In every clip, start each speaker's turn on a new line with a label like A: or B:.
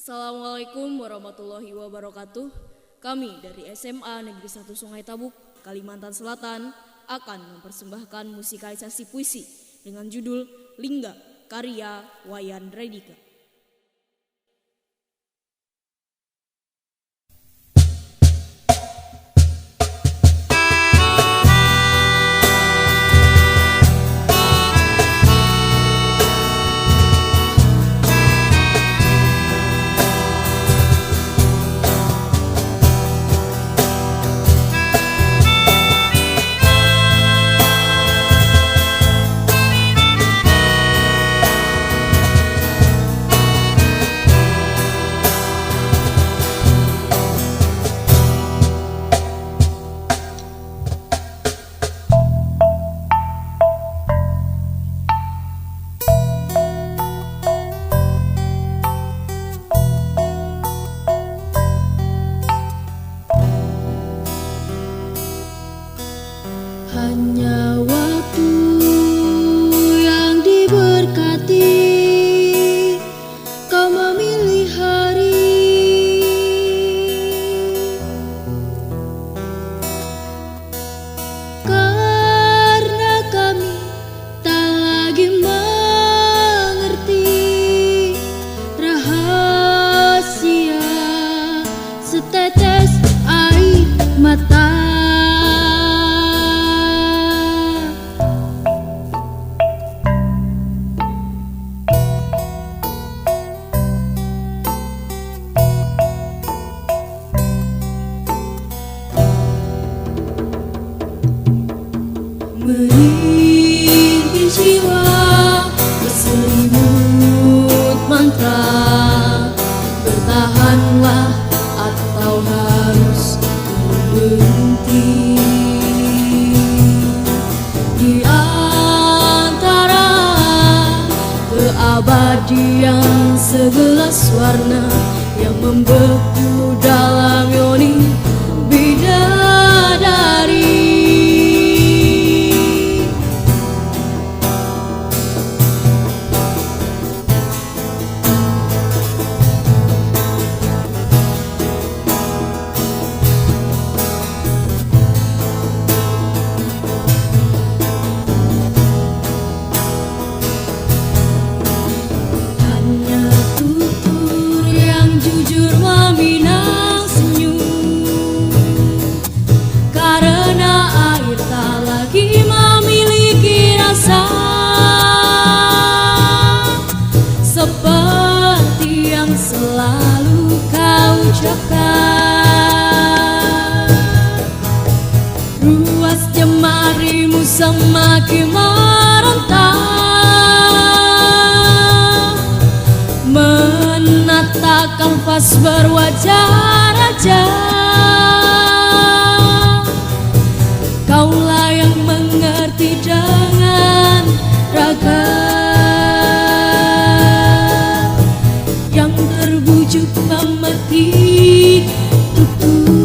A: Assalamualaikum warahmatullahi wabarakatuh. Kami dari SMA Negeri 1 Sungai Tabuk, Kalimantan Selatan akan mempersembahkan musikalisasi puisi dengan judul Lingga karya Wayan Redika.
B: Hanya waktu yang diberkati, kau memilih hari. Karena kami tak lagi mengerti rahasia setetes air mata. Merintih jiwa berselimut mantra, bertahanlah atau harus berhenti. Di antara keabadian segelas warna yang membeku dalam yoni bidadari. Jujur meminang senyum, karena air tak lagi memiliki rasa, seperti yang selalu kau ucapkan. Ruas jemarimu semakin merentak, menata kanvas berwajah raja. Kaulah yang mengerti dengan raga yang terbujuk memetik tutur.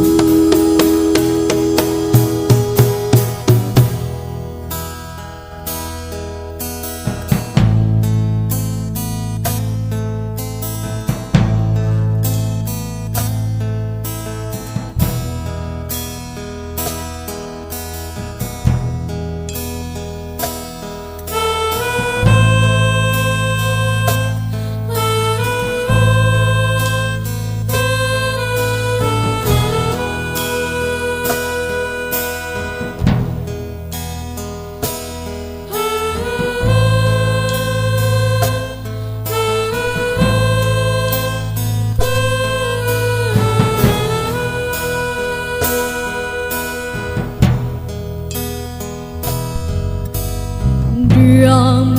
B: Diam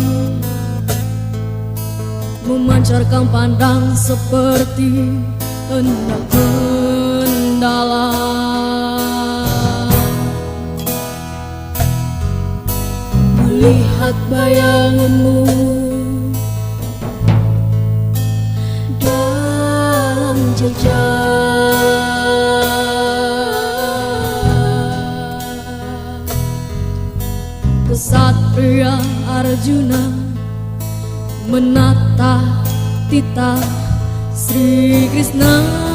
B: memancarkan pandang seperti hendak mendalam, melihat bayanganmu dalam jejak. Kesatria Arjuna menata titah Sri Krishna